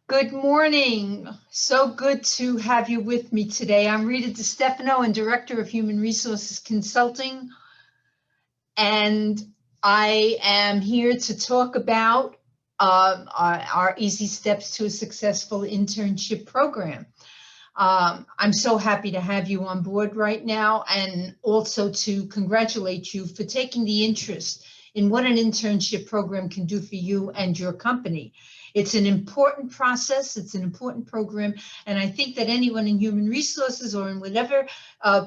Good morning. So good to have you with me today. I'm Rita DiStefano and Director of Human Resources Consulting, and I am here to talk about our Easy Steps to a Successful Internship Program. I'm so happy to have you on board right now, and also to congratulate you for taking the interest in what an internship program can do for you and your company. It's an important process, it's an important program, and I think that anyone in human resources or in whatever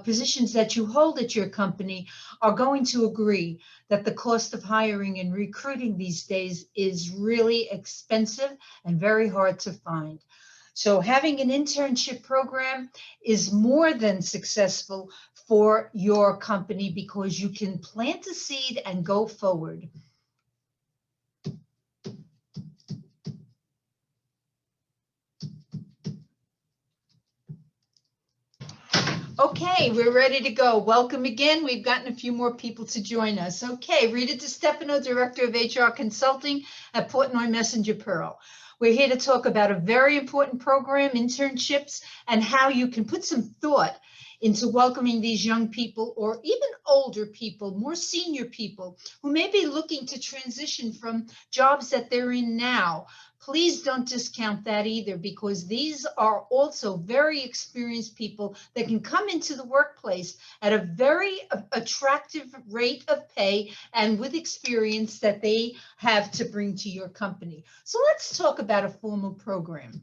positions that you hold at your company are going to agree that the cost of hiring and recruiting these days is really expensive and very hard to find. So having an internship program is more than successful for your company because you can plant a seed and go forward. Okay, we're ready to go. Welcome again. We've gotten a few more people to join us. Okay, Rita DiStefano, Director of HR Consulting at Portnoy Messenger Pearl. We're here to talk about a very important program, internships, and how you can put some thought into welcoming these young people or even older people, more senior people who may be looking to transition from jobs that they're in now. Please don't discount that either, because these are also very experienced people that can come into the workplace at a very attractive rate of pay and with experience that they have to bring to your company. So let's talk about a formal program.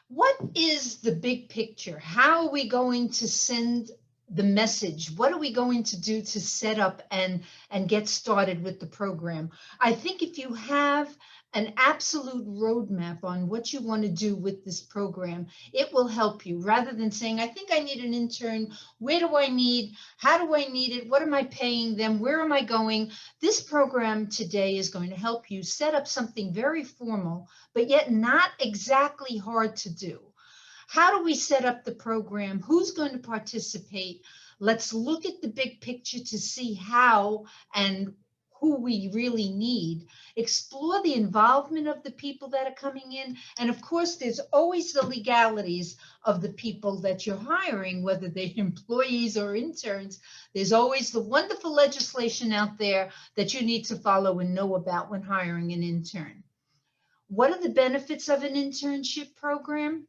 What is the big picture? How are we going to send the message? What are we going to do to set up and get started with the program? I think if you have an absolute roadmap on what you want to do with this program, it will help you, rather than saying, I think I need an intern. Where do I need? How do I need it? What am I paying them? Where am I going? This program today is going to help you set up something very formal, but yet not exactly hard to do. How do we set up the program? Who's going to participate? Let's look at the big picture to see how and who we really need. Explore the involvement of the people that are coming in. And of course, there's always the legalities of the people that you're hiring, whether they're employees or interns. There's always the wonderful legislation out there that you need to follow and know about when hiring an intern. What are the benefits of an internship program?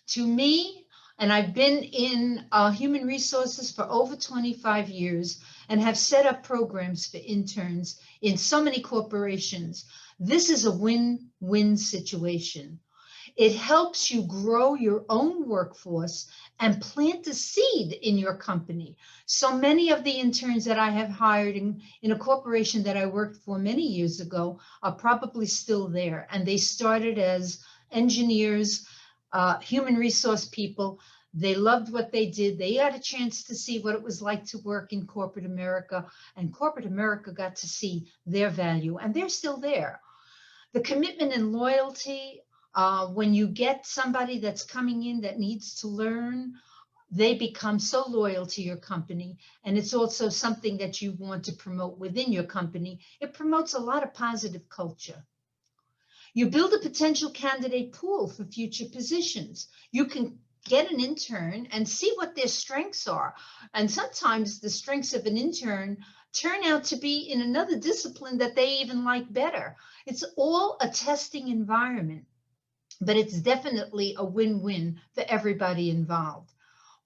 To me, and I've been in human resources for over 25 years and have set up programs for interns in so many corporations, this is a win-win situation. It helps you grow your own workforce and plant a seed in your company. So many of the interns that I have hired in a corporation that I worked for many years ago are probably still there, and they started as engineers, human resource people. They loved what they did. They had a chance to see what it was like to work in corporate America, and corporate America got to see their value, and they're still there. The commitment and loyalty, when you get somebody that's coming in that needs to learn, they become so loyal to your company. And it's also something that you want to promote within your company. It promotes a lot of positive culture. You build a potential candidate pool for future positions. You can get an intern and see what their strengths are. And sometimes the strengths of an intern turn out to be in another discipline that they even like better. It's all a testing environment, but it's definitely a win-win for everybody involved.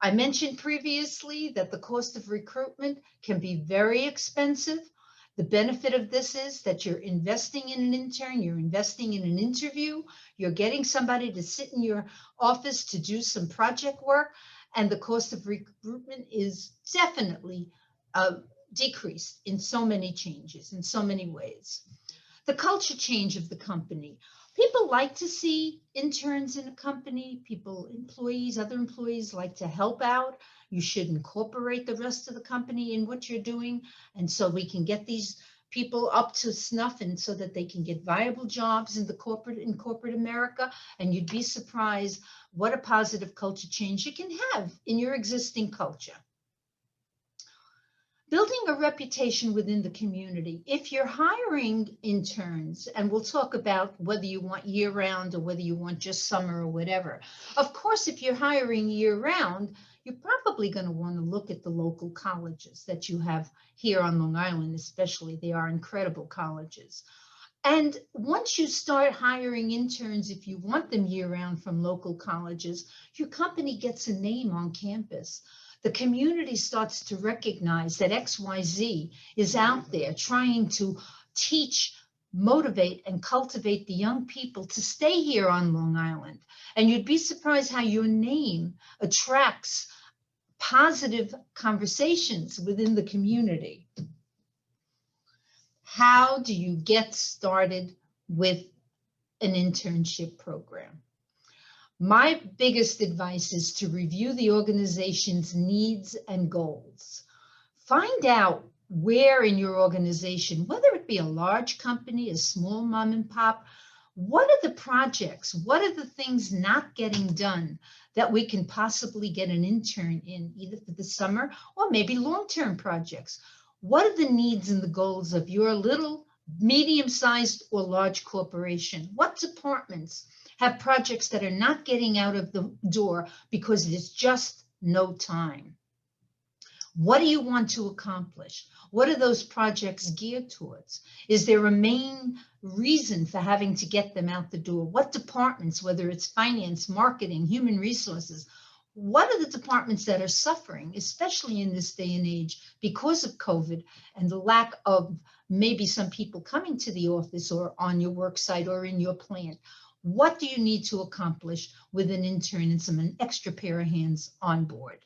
I mentioned previously that the cost of recruitment can be very expensive. The benefit of this is that you're investing in an intern, you're investing in an interview, you're getting somebody to sit in your office to do some project work, and the cost of recruitment is definitely decreased in so many changes, in so many ways. The culture change of the company. People like to see interns in a company. Employees, other employees like to help out. You should incorporate the rest of the company in what you're doing. And so we can get these people up to snuff, and so that they can get viable jobs in corporate America. And you'd be surprised what a positive culture change you can have in your existing culture. Building building a reputation within the community. If you're hiring interns, and we'll talk about whether you want year-round or whether you want just summer or whatever. Of course, if you're hiring year-round, you're probably going to want to look at the local colleges that you have here on Long Island, especially. They are incredible colleges. And once you start hiring interns, if you want them year-round from local colleges, your company gets a name on campus. The community starts to recognize that XYZ is out there trying to teach, motivate, and cultivate the young people to stay here on Long Island. And you'd be surprised how your name attracts positive conversations within the community. How do you get started with an internship program? My biggest advice is to review the organization's needs and goals. Find out where in your organization, whether it be a large company, a small mom and pop, what are the projects? What are the things not getting done that we can possibly get an intern in, either for the summer or maybe long-term projects? What are the needs and the goals of your little, medium-sized, or large corporation? What departments have projects that are not getting out of the door because there's just no time? What do you want to accomplish? What are those projects geared towards? Is there a main reason for having to get them out the door? What departments, whether it's finance, marketing, human resources, what are the departments that are suffering, especially in this day and age, because of COVID and the lack of maybe some people coming to the office or on your work site or in your plant? What do you need to accomplish with an intern and an extra pair of hands on board?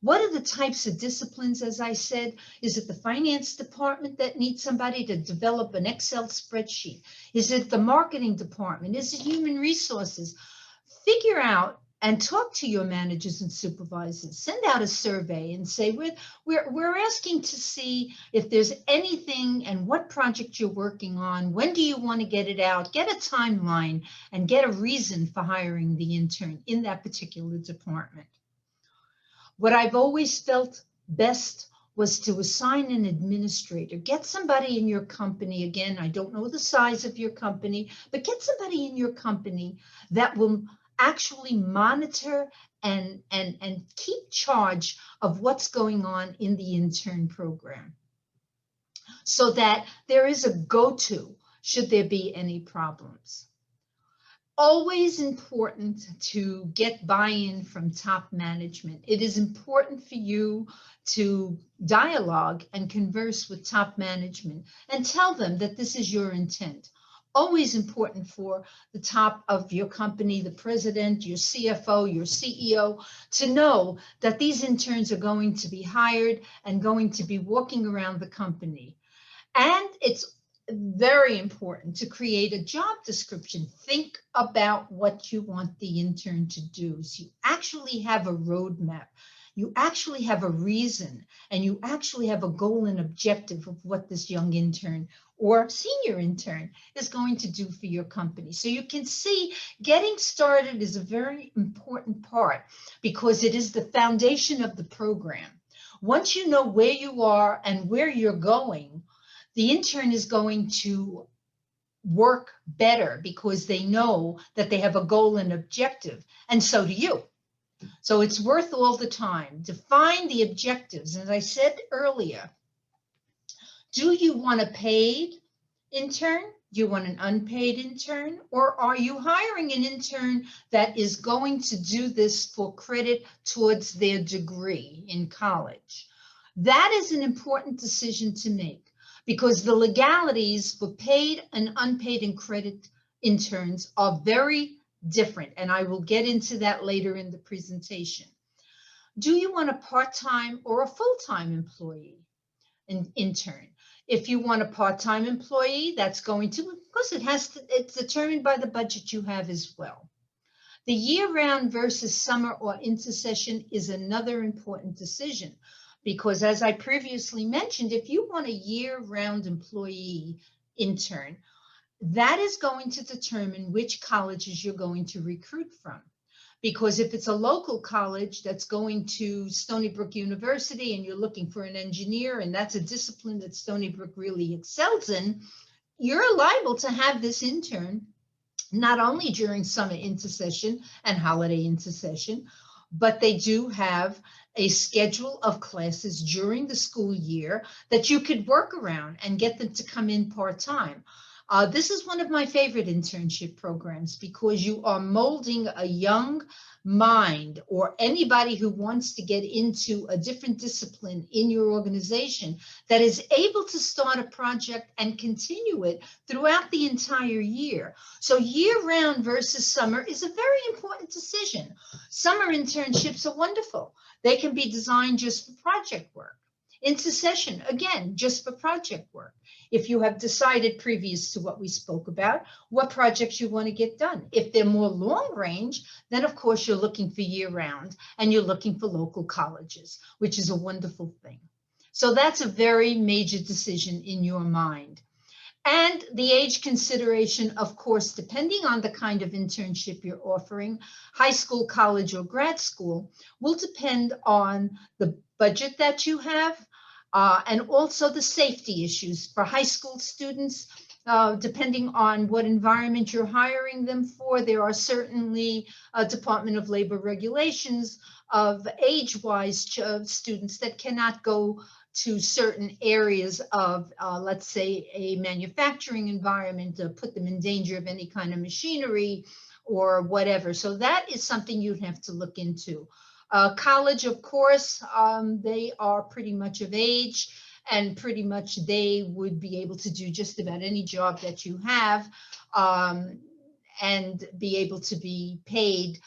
What are the types of disciplines, as I said? Is it the finance department that needs somebody to develop an Excel spreadsheet? Is it the marketing department? Is it human resources? Figure out and talk to your managers and supervisors. Send out a survey and say, we're asking to see if there's anything and what project you're working on. When do you want to get it out? Get a timeline and get a reason for hiring the intern in that particular department. What I've always felt best was to assign an administrator. Get somebody in your company. Again, I don't know the size of your company, but get somebody in your company that will actually monitor and keep charge of what's going on in the intern program, so that there is a go-to should there be any problems. Always important to get buy-in from top management. It is important for you to dialogue and converse with top management and tell them that this is your intent. Always important for the top of your company, the president, your CFO, your CEO, to know that these interns are going to be hired and going to be walking around the company. And it's very important to create a job description. Think about what you want the intern to do. So you actually have a roadmap. You actually have a reason, and you actually have a goal and objective of what this young intern or senior intern is going to do for your company. So you can see getting started is a very important part because it is the foundation of the program. Once you know where you are and where you're going, the intern is going to work better because they know that they have a goal and objective, and so do you. So it's worth all the time. Define the objectives. As I said earlier, do you want a paid intern? Do you want an unpaid intern? Or are you hiring an intern that is going to do this for credit towards their degree in college? That is an important decision to make, because the legalities for paid and unpaid and credit interns are very different, and I will get into that later in the presentation. Do you want a part-time or a full-time employee, an intern? If you want a part-time employee, that's going to, of course, it's determined by the budget you have as well. The year-round versus summer or intersession is another important decision, because as I previously mentioned, if you want a year-round employee intern, that is going to determine which colleges you're going to recruit from. Because if it's a local college that's going to Stony Brook University and you're looking for an engineer, and that's a discipline that Stony Brook really excels in, you're liable to have this intern not only during summer intersession and holiday intersession, but they do have a schedule of classes during the school year that you could work around and get them to come in part-time. This is one of my favorite internship programs because you are molding a young mind or anybody who wants to get into a different discipline in your organization that is able to start a project and continue it throughout the entire year. So year-round versus summer is a very important decision. Summer internships are wonderful. They can be designed just for project work. Intersession, again, just for project work. If you have decided previous to what we spoke about, what projects you want to get done. If they're more long range, then of course you're looking for year round and you're looking for local colleges, which is a wonderful thing. So that's a very major decision in your mind. And the age consideration, of course, depending on the kind of internship you're offering, high school, college, or grad school, will depend on the budget that you have, and also the safety issues for high school students. Depending on what environment you're hiring them for, there are certainly Department of Labor regulations of age-wise students that cannot go to certain areas of, let's say, a manufacturing environment, to put them in danger of any kind of machinery or whatever. So that is something you'd have to look into. College, of course, they are pretty much of age, and pretty much they would be able to do just about any job that you have, and be able to be paid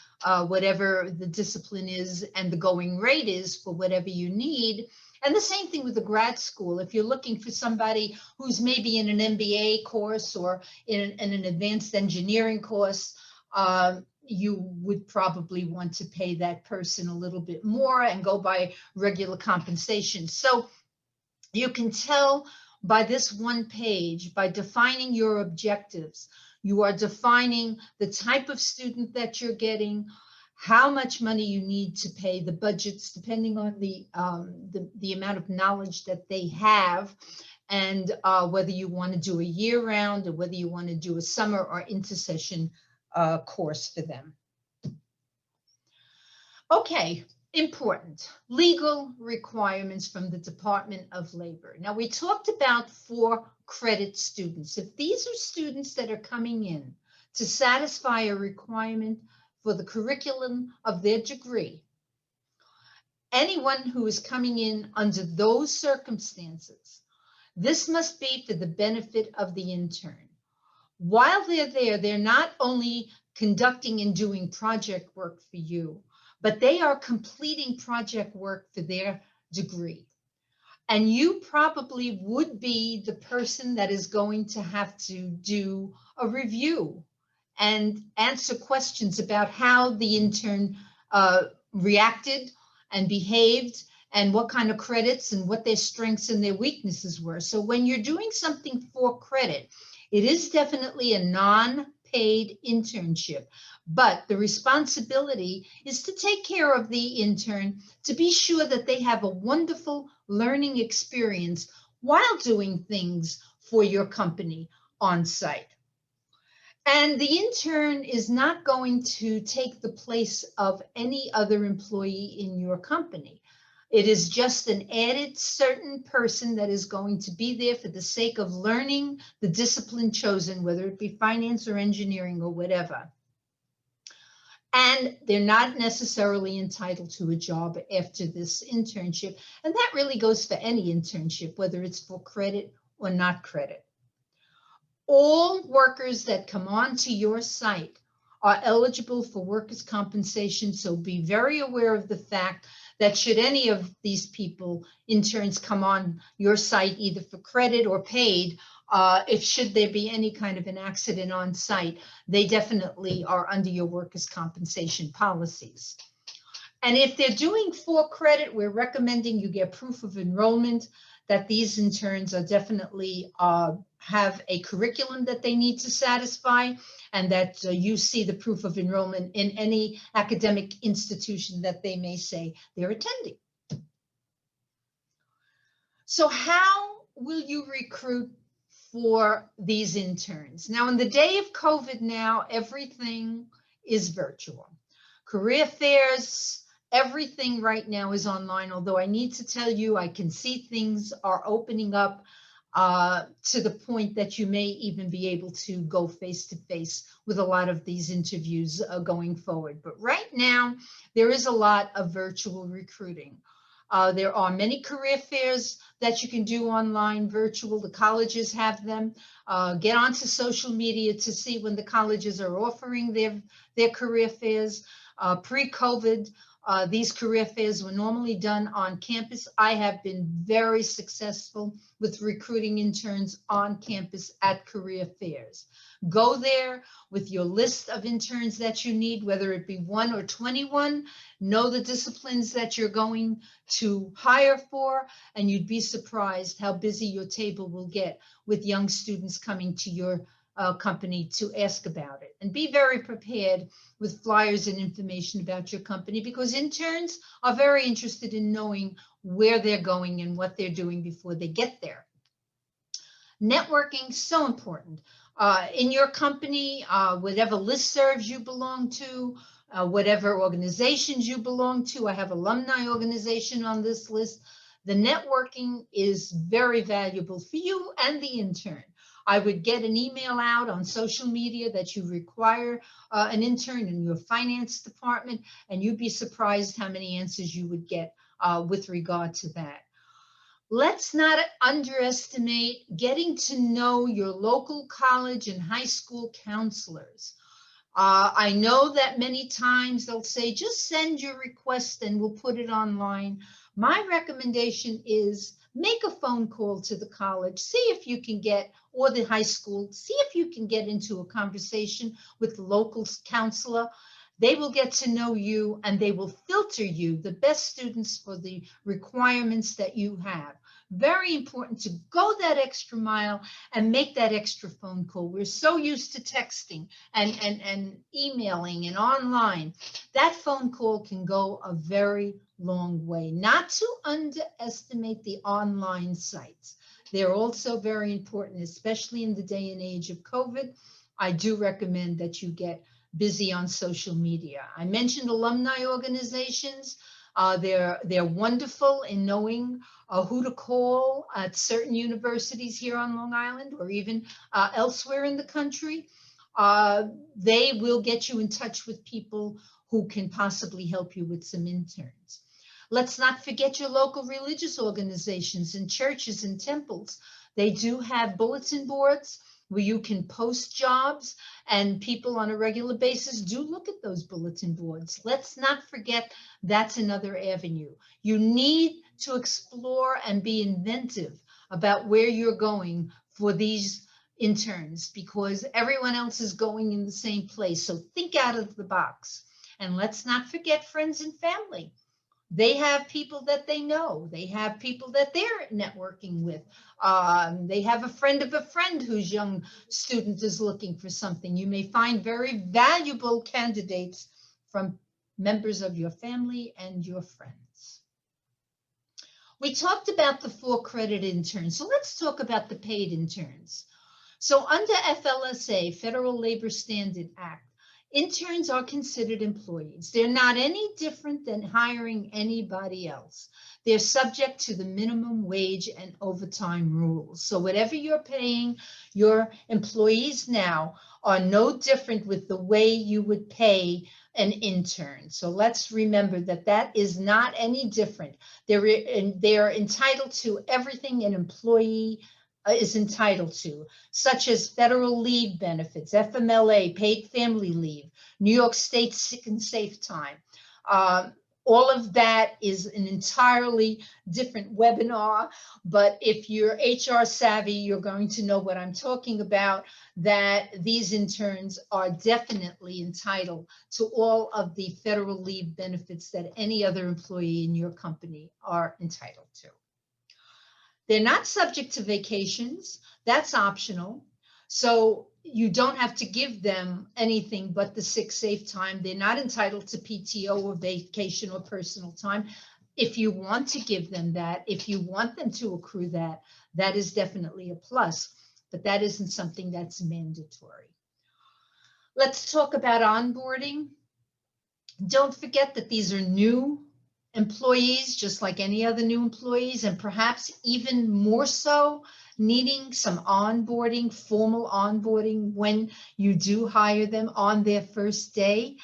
whatever the discipline is and the going rate is for whatever you need. And the same thing with the grad school. If you're looking for somebody who's maybe in an MBA course or in an advanced engineering course, you would probably want to pay that person a little bit more and go by regular compensation. So you can tell by this one page, by defining your objectives, you are defining the type of student that you're getting, how much money you need to pay, the budgets, depending on the amount of knowledge that they have, and whether you want to do a year-round or whether you want to do a summer or intersession course for them. Okay, important. Legal requirements from the Department of Labor. Now, we talked about 4-credit students. If these are students that are coming in to satisfy a requirement for the curriculum of their degree, anyone who is coming in under those circumstances, this must be for the benefit of the intern. While they're there, they're not only conducting and doing project work for you, but they are completing project work for their degree. And you probably would be the person that is going to have to do a review and answer questions about how the intern reacted and behaved and what kind of credits and what their strengths and their weaknesses were. So when you're doing something for credit, it is definitely a non-paid internship, but the responsibility is to take care of the intern, to be sure that they have a wonderful learning experience while doing things for your company on site. And the intern is not going to take the place of any other employee in your company. It is just an added certain person that is going to be there for the sake of learning the discipline chosen, whether it be finance or engineering or whatever. And they're not necessarily entitled to a job after this internship. And that really goes for any internship, whether it's for credit or not credit. All workers that come onto your site are eligible for workers' compensation, so be very aware of the fact that should any of these people, interns, come on your site either for credit or paid, should there be any kind of an accident on site, they definitely are under your workers' compensation policies. And if they're doing for credit, we're recommending you get proof of enrollment, that these interns are definitely have a curriculum that they need to satisfy, and that you see the proof of enrollment in any academic institution that they may say they're attending. So how will you recruit for these interns? Now, in the day of COVID now, everything is virtual. Career fairs, everything right now is online, although I need to tell you, I can see things are opening up to the point that you may even be able to go face to face with a lot of these interviews going forward. But right now, there is a lot of virtual recruiting. There are many career fairs that you can do online, virtual. The colleges have them. Get onto social media to see when the colleges are offering their career fairs. Pre-COVID, these career fairs were normally done on campus. I have been very successful with recruiting interns on campus at career fairs. Go there with your list of interns that you need, whether it be 1 or 21. Know the disciplines that you're going to hire for, and you'd be surprised how busy your table will get with young students coming to your company to ask about it. And be very prepared with flyers and information about your company, because interns are very interested in knowing where they're going and what they're doing before they get there. Networking, so important. In your company, whatever listservs you belong to, whatever organizations you belong to. I have alumni organization on this list. The networking is very valuable for you and the intern. I would get an email out on social media that you require an intern in your finance department, and you'd be surprised how many answers you would get with regard to that. Let's not underestimate getting to know your local college and high school counselors. I know that many times they'll say, just send your request and we'll put it online. My recommendation is make a phone call to the college, see if you can get, or the high school, see if you can get into a conversation with the local counselor. They will get to know you and they will filter you the best students for the requirements that you have. Very important to go that extra mile and make that extra phone call. We're so used to texting and emailing and online. That phone call can go a very long way. Not to underestimate the online sites. They're also very important, especially in the day and age of COVID. I do recommend that you get busy on social media. I mentioned alumni organizations. They're wonderful in knowing who to call at certain universities here on Long Island or even elsewhere in the country. They will get you in touch with people who can possibly help you with some interns. Let's not forget your local religious organizations and churches and temples. They do have bulletin boards where you can post jobs, and people on a regular basis do look at those bulletin boards. Let's not forget that's another avenue. You need to explore and be inventive about where you're going for these interns, because everyone else is going in the same place. So think out of the box. And let's not forget friends and family. They have people that they know. They have people that they're networking with. They have a friend of a friend whose young student is looking for something. You may find very valuable candidates from members of your family and your friends. We talked about the 4-credit interns. So let's talk about the paid interns. So under FLSA, Federal Labor Standard Act, interns are considered employees. They're not any different than hiring anybody else. They're subject to the minimum wage and overtime rules. So whatever you're paying your employees now are no different with the way you would pay an intern. So let's remember that that is not any different. They're entitled to everything an employee is entitled to, such as federal leave benefits, FMLA, paid family leave, New York State sick and safe time. All of that is an entirely different webinar, but if you're HR savvy, you're going to know what I'm talking about, that these interns are definitely entitled to all of the federal leave benefits that any other employee in your company are entitled to. They're not subject to vacations. That's optional. So you don't have to give them anything but the sick safe time. They're not entitled to PTO or vacation or personal time. If you want to give them that, if you want them to accrue that, that is definitely a plus, but that isn't something that's mandatory. Let's talk about onboarding. Don't forget that these are new employees, just like any other new employees, and perhaps even more so needing some onboarding, formal onboarding when you do hire them on their first day.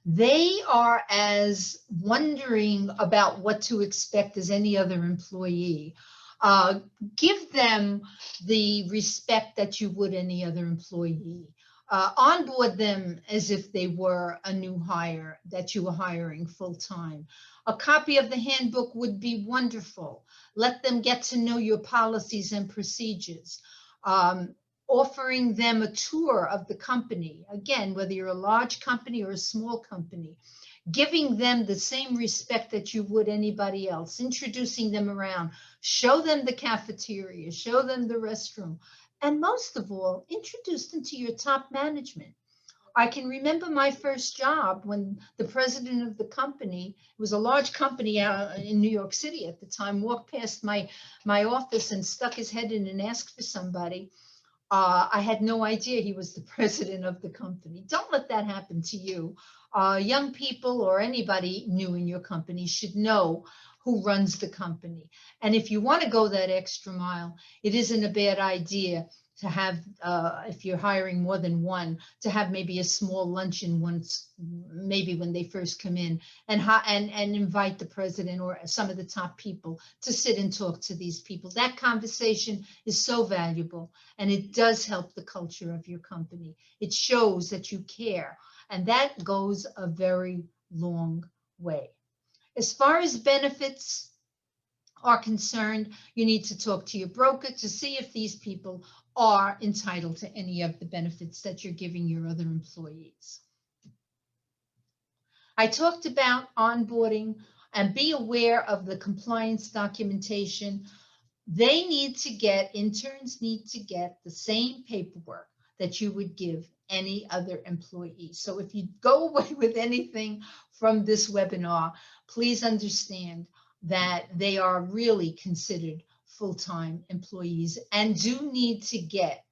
They are as wondering about what to expect as any other employee. Uh, Give them the respect that you would any other employee. Onboard them as if they were a new hire that you were hiring full time. A copy of the handbook would be wonderful. Let them get to know your policies and procedures. Um, Offering them a tour of the company, again, whether you're a large company or a small company, giving them the same respect that you would anybody else, introducing them around, show them the cafeteria, show them the restroom, and most of all, introduce them to your top management. I can remember my first job when the president of the company, it was a large company out in New York City at the time, walked past my office and stuck his head in and asked for somebody. I had no idea he was the president of the company. Don't let that happen to you. Young people or anybody new in your company should know who runs the company. And if you want to go that extra mile, it isn't a bad idea to have, if you're hiring more than one, to have maybe a small luncheon once, maybe when they first come in, and invite the president or some of the top people to sit and talk to these people. That conversation is so valuable, and it does help the culture of your company. It shows that you care, and that goes a very long way. As far as benefits are concerned, you need to talk to your broker to see if these people are entitled to any of the benefits that you're giving your other employees. I talked about onboarding, and be aware of the compliance documentation. Interns need to get the same paperwork that you would give any other employee. So if you go away with anything from this webinar, please understand that they are really considered full-time employees and do need to get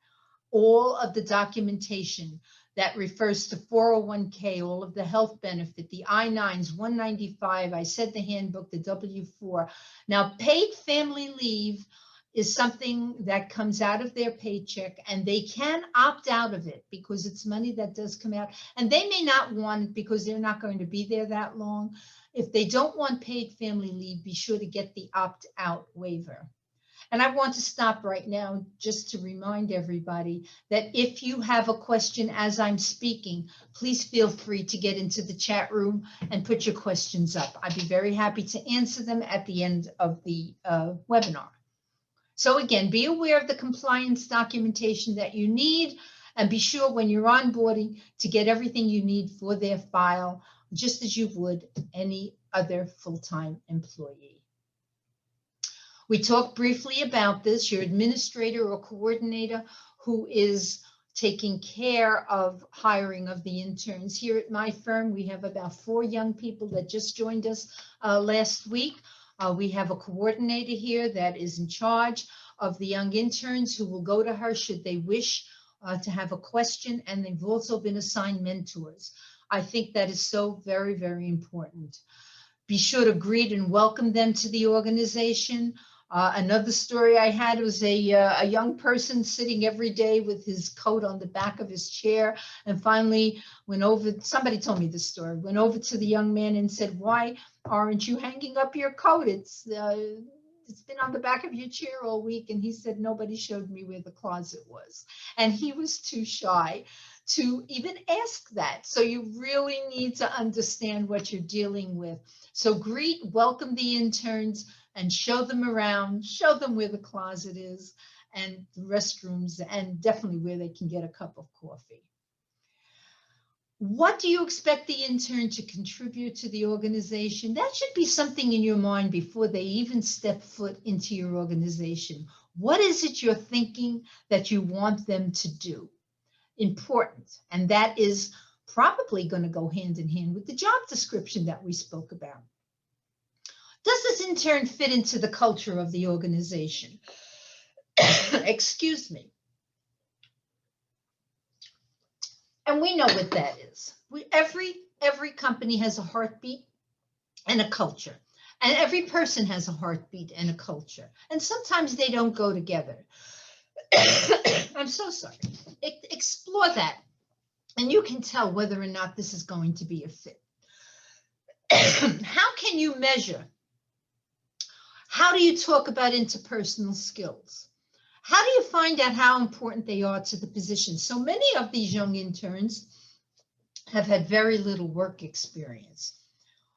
all of the documentation that refers to 401k, all of the health benefit, the I-9s, 195, I said the handbook, the W-4. Now, paid family leave is something that comes out of their paycheck, and they can opt out of it because it's money that does come out, and they may not want it because they're not going to be there that long. If they don't want paid family leave, be sure to get the opt-out waiver. And I want to stop right now just to remind everybody that if you have a question as I'm speaking, please feel free to get into the chat room and put your questions up. I'd be very happy to answer them at the end of the webinar. So again, be aware of the compliance documentation that you need, and be sure when you're onboarding to get everything you need for their file, just as you would any other full-time employee. We talked briefly about this. Your administrator or coordinator who is taking care of hiring of the interns. Here at my firm, we have about 4 young people that just joined us last week. We have a coordinator here that is in charge of the young interns who will go to her should they wish to have a question, and they've also been assigned mentors. I think that is so very, very important. Be sure to greet and welcome them to the organization. Another story I had was a young person sitting every day with his coat on the back of his chair, and finally went over, somebody told me this story, went over to the young man and said, "Why aren't you hanging up your coat? It's been on the back of your chair all week." And he said, "Nobody showed me where the closet was." And he was too shy to even ask that. So you really need to understand what you're dealing with. So greet, welcome the interns, and show them around, show them where the closet is and the restrooms, and definitely where they can get a cup of coffee. What do you expect the intern to contribute to the organization? That should be something in your mind before they even step foot into your organization. What is it you're thinking that you want them to do? Important. And that is probably going to go hand in hand with the job description that we spoke about. Does this intern fit into the culture of the organization? Excuse me. And we know what that is. Every company has a heartbeat and a culture. And every person has a heartbeat and a culture. And sometimes they don't go together. I'm so sorry. Explore that. And you can tell whether or not this is going to be a fit. How can you measure? How do you talk about interpersonal skills? How do you find out how important they are to the position? So many of these young interns have had very little work experience.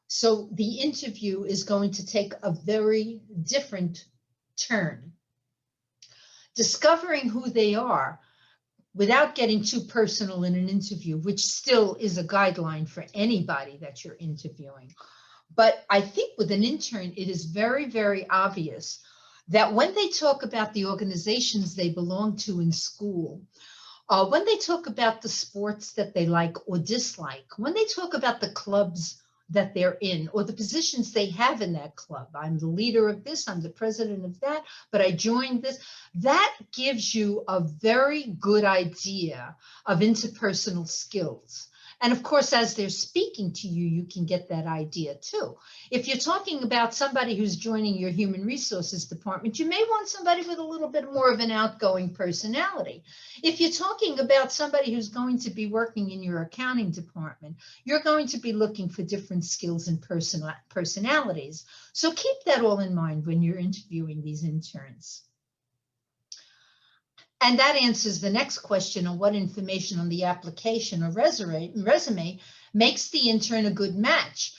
So the interview is going to take a very different turn. Discovering who they are without getting too personal in an interview, which still is a guideline for anybody that you're interviewing. But I think with an intern, it is very, very obvious that when they talk about the organizations they belong to in school, when they talk about the sports that they like or dislike, when they talk about the clubs that they're in or the positions they have in that club, I'm the leader of this, I'm the president of that, but I joined this, that gives you a very good idea of interpersonal skills. And of course, as they're speaking to you, you can get that idea too. If you're talking about somebody who's joining your human resources department, you may want somebody with a little bit more of an outgoing personality. If you're talking about somebody who's going to be working in your accounting department, you're going to be looking for different skills and personalities. So keep that all in mind when you're interviewing these interns. And that answers the next question on what information on the application or resume makes the intern a good match.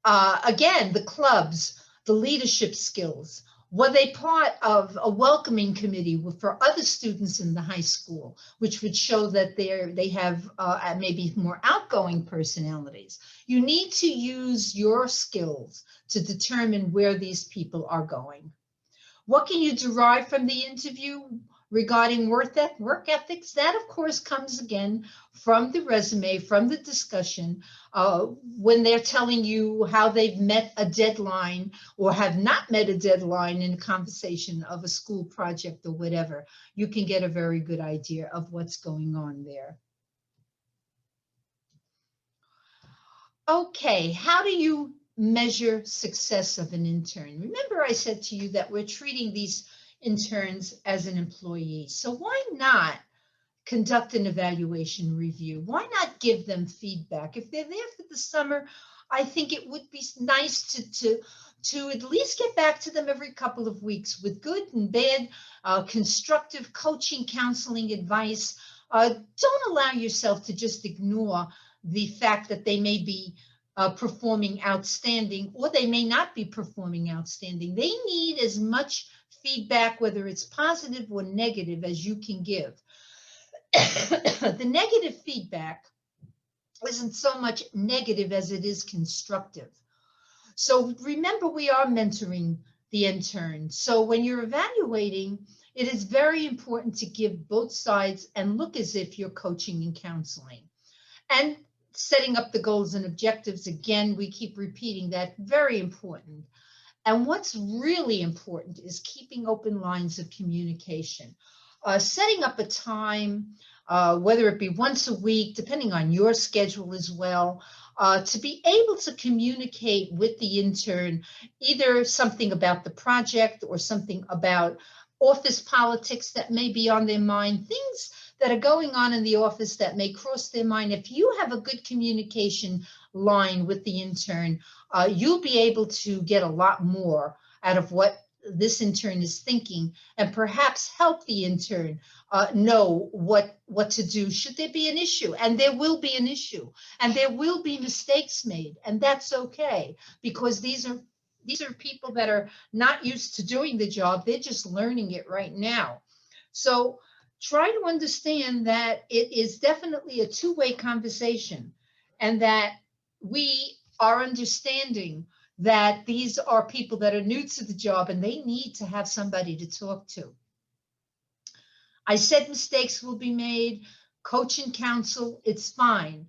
Again, the clubs, the leadership skills. Were they part of a welcoming committee for other students in the high school, which would show that they have maybe more outgoing personalities? You need to use your skills to determine where these people are going. What can you derive from the interview regarding work ethics? That, of course, comes again from the resume, from the discussion, when they're telling you how they've met a deadline or have not met a deadline in a conversation of a school project or whatever. You can get a very good idea of what's going on there. Okay, how do you measure success of an intern? Remember, I said to you that we're treating these interns as an employee. So why not conduct an evaluation review? Why not give them feedback? If they're there for the summer, I think it would be nice to at least get back to them every couple of weeks with good and bad, constructive coaching, counseling advice. Don't allow yourself to just ignore the fact that they may be performing outstanding or they may not be performing outstanding. They need as much feedback, whether it's positive or negative, as you can give. The negative feedback isn't so much negative as it is constructive. So remember, we are mentoring the intern. So when you're evaluating, it is very important to give both sides and look as if you're coaching and counseling. And setting up the goals and objectives, again, we keep repeating that, very important. And what's really important is keeping open lines of communication. Setting up a time, whether it be once a week, depending on your schedule as well, to be able to communicate with the intern, either something about the project or something about office politics that may be on their mind, things that are going on in the office that may cross their mind. If you have a good communication line with the intern, you'll be able to get a lot more out of what this intern is thinking and perhaps help the intern know what to do should there be an issue. And there will be an issue and there will be mistakes made, and that's okay, because these are people that are not used to doing the job. They're just learning it right now. So try to understand that it is definitely a two-way conversation. and that we are understanding that these are people that are new to the job and they need to have somebody to talk to. I said mistakes will be made, coach and counsel, it's fine.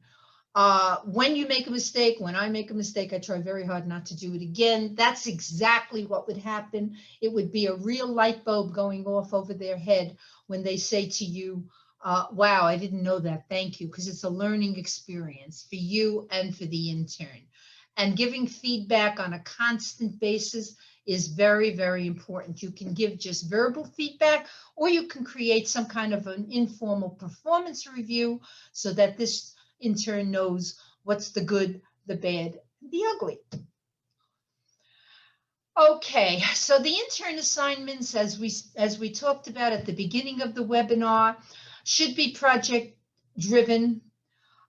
When you make a mistake, when I make a mistake, I try very hard not to do it again. That's exactly what would happen. It would be a real light bulb going off over their head when they say to you, wow, I didn't know that. Thank you. Because it's a learning experience for you and for the intern. And giving feedback on a constant basis is very, very important. You can give just verbal feedback, or you can create some kind of an informal performance review so that this intern knows what's the good, the bad, and the ugly. Okay, so the intern assignments, as we talked about at the beginning of the webinar, should be project driven.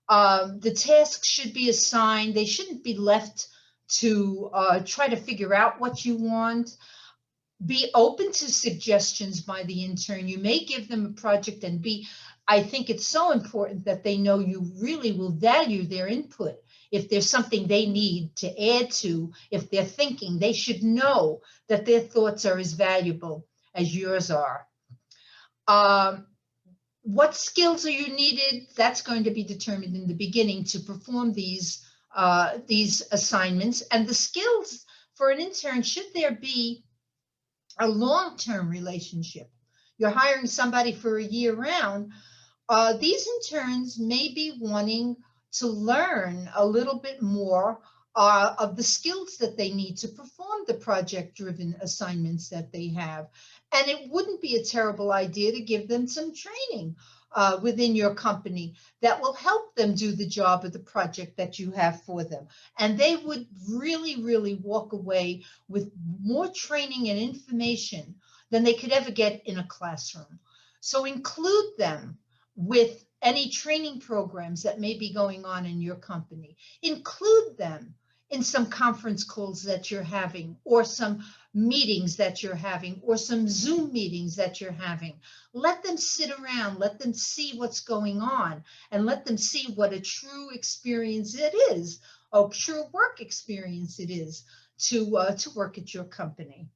The tasks should be assigned. They shouldn't be left to try to figure out what you want. Be open to suggestions by the intern. You may give them a project and I think it's so important that they know you really will value their input. If there's something they need to add to, if they're thinking, they should know that their thoughts are as valuable as yours are. What skills are you needed? That's going to be determined in the beginning to perform these assignments. And the skills for an intern, should there be a long-term relationship, you're hiring somebody for a year round, these interns may be wanting to learn a little bit more of the skills that they need to perform the project-driven assignments that they have. And it wouldn't be a terrible idea to give them some training within your company that will help them do the job of the project that you have for them. And they would really, really walk away with more training and information than they could ever get in a classroom. So include them with any training programs that may be going on in your company. Include them in some conference calls that you're having, or some meetings that you're having, or some Zoom meetings that you're having. Let them sit around, let them see what's going on, and let them see what a true experience it is, a true work experience it is to work at your company.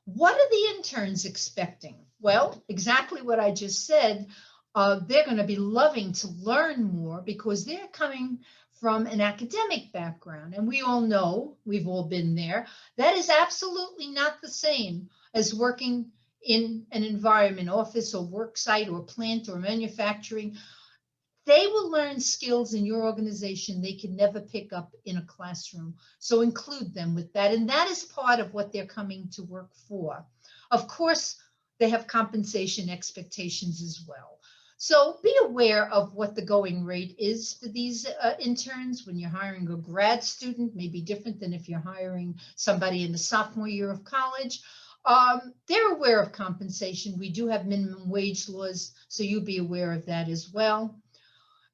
What are the interns expecting? Well, exactly what I just said. They're going to be loving to learn more because they're coming from an academic background. And we all know, we've all been there, that is absolutely not the same as working in an environment, office or work site or plant or manufacturing. They will learn skills in your organization they can never pick up in a classroom. So include them with that. And that is part of what they're coming to work for. Of course, they have compensation expectations as well. So be aware of what the going rate is for these interns. When you're hiring a grad student, may be different than if you're hiring somebody in the sophomore year of college. They're aware of compensation. We do have minimum wage laws, so you'll be aware of that as well.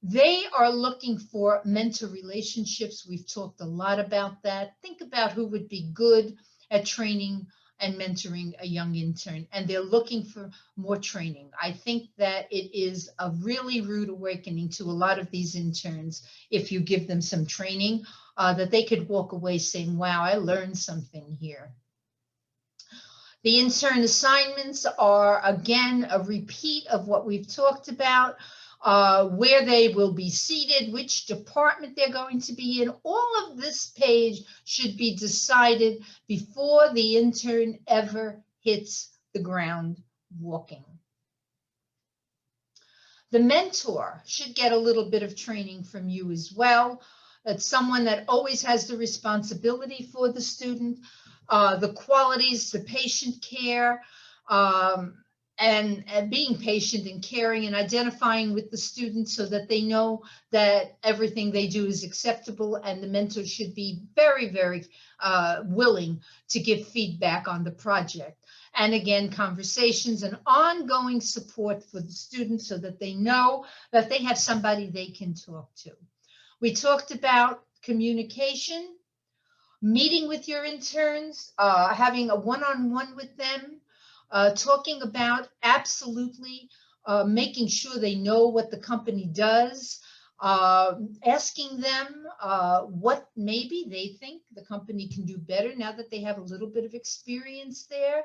They are looking for mentor relationships. We've talked a lot about that. Think about who would be good at training and mentoring a young intern, and they're looking for more training. I think that it is a really rude awakening to a lot of these interns if you give them some training, that they could walk away saying, wow, I learned something here. The intern assignments are, again, a repeat of what we've talked about. Where they will be seated, which department they're going to be in. All of this page should be decided before the intern ever hits the ground walking. The mentor should get a little bit of training from you as well. That's someone that always has the responsibility for the student, the qualities, the patient care, and being patient and caring and identifying with the students so that they know that everything they do is acceptable, and the mentor should be very, very willing to give feedback on the project. And again, conversations and ongoing support for the students so that they know that they have somebody they can talk to. We talked about communication, meeting with your interns, having a one-on-one with them, talking about absolutely making sure they know what the company does, asking them what maybe they think the company can do better now that they have a little bit of experience there.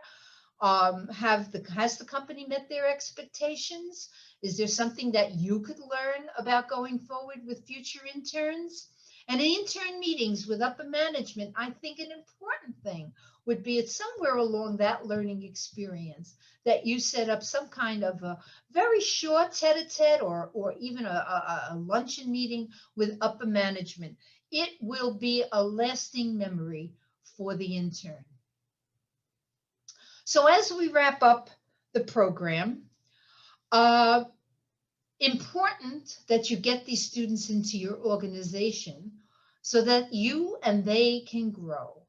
Has the company met their expectations? Is there something that you could learn about going forward with future interns? And in intern meetings with upper management, I think an important thing would be it's somewhere along that learning experience that you set up some kind of a very short tete-a-tete or even a luncheon meeting with upper management. It will be a lasting memory for the intern. So as we wrap up the program, uh, important that you get these students into your organization so that you and they can grow.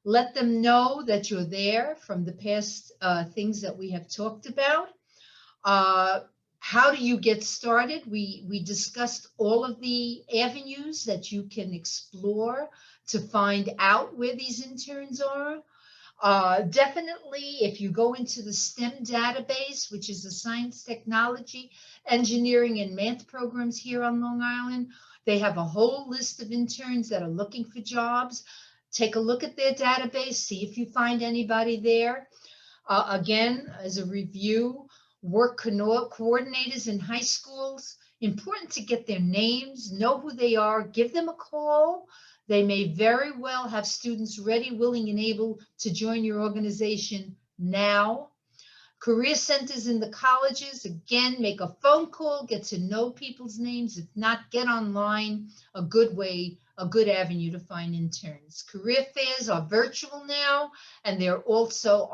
Let them know that you're there from the past things that we have talked about. Uh, how do you get started? We discussed all of the avenues that you can explore to find out where these interns are. Definitely, if you go into the STEM database, which is the science, technology, engineering, and math programs here on Long Island, they have a whole list of interns that are looking for jobs. Take a look at their database, see if you find anybody there. Again, as a review, work coordinators in high schools, important to get their names, know who they are, give them a call. They may very well have students ready, willing, and able to join your organization now. Career centers in the colleges, again, make a phone call, get to know people's names. If not, get online, a good way, a good avenue to find interns. Career fairs are virtual now, and they're also,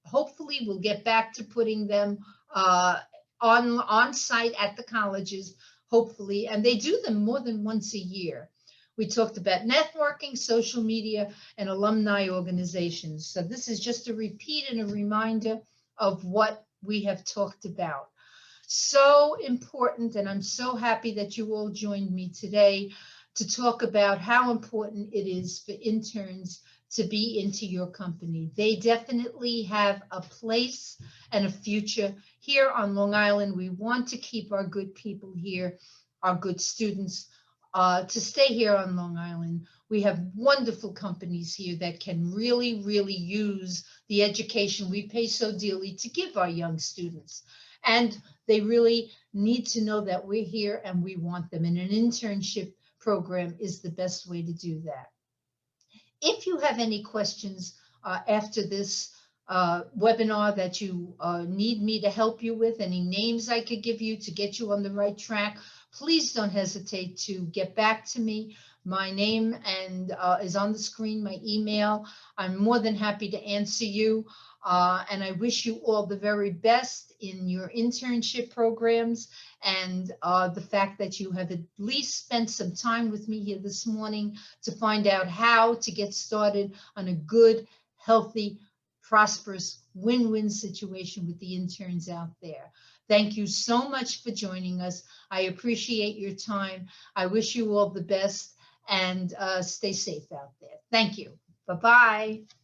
hopefully we'll get back to putting them on site at the colleges, hopefully, and they do them more than once a year. We talked about networking, social media, and alumni organizations. So this is just a repeat and a reminder of what we have talked about. So important, and I'm so happy that you all joined me today to talk about how important it is for interns to be into your company. They definitely have a place and a future here on Long Island. We want to keep our good people here, our good students, to stay here on Long Island. We have wonderful companies here that can really, really use the education we pay so dearly to give our young students. And they really need to know that we're here and we want them. And an internship program is the best way to do that. If you have any questions after this webinar that you need me to help you with, any names I could give you to get you on the right track, please don't hesitate to get back to me. My name is on the screen, my email. I'm more than happy to answer you. And I wish you all the very best in your internship programs and the fact that you have at least spent some time with me here this morning to find out how to get started on a good, healthy, prosperous, win-win situation with the interns out there. Thank you so much for joining us. I appreciate your time. I wish you all the best and stay safe out there. Thank you. Bye-bye.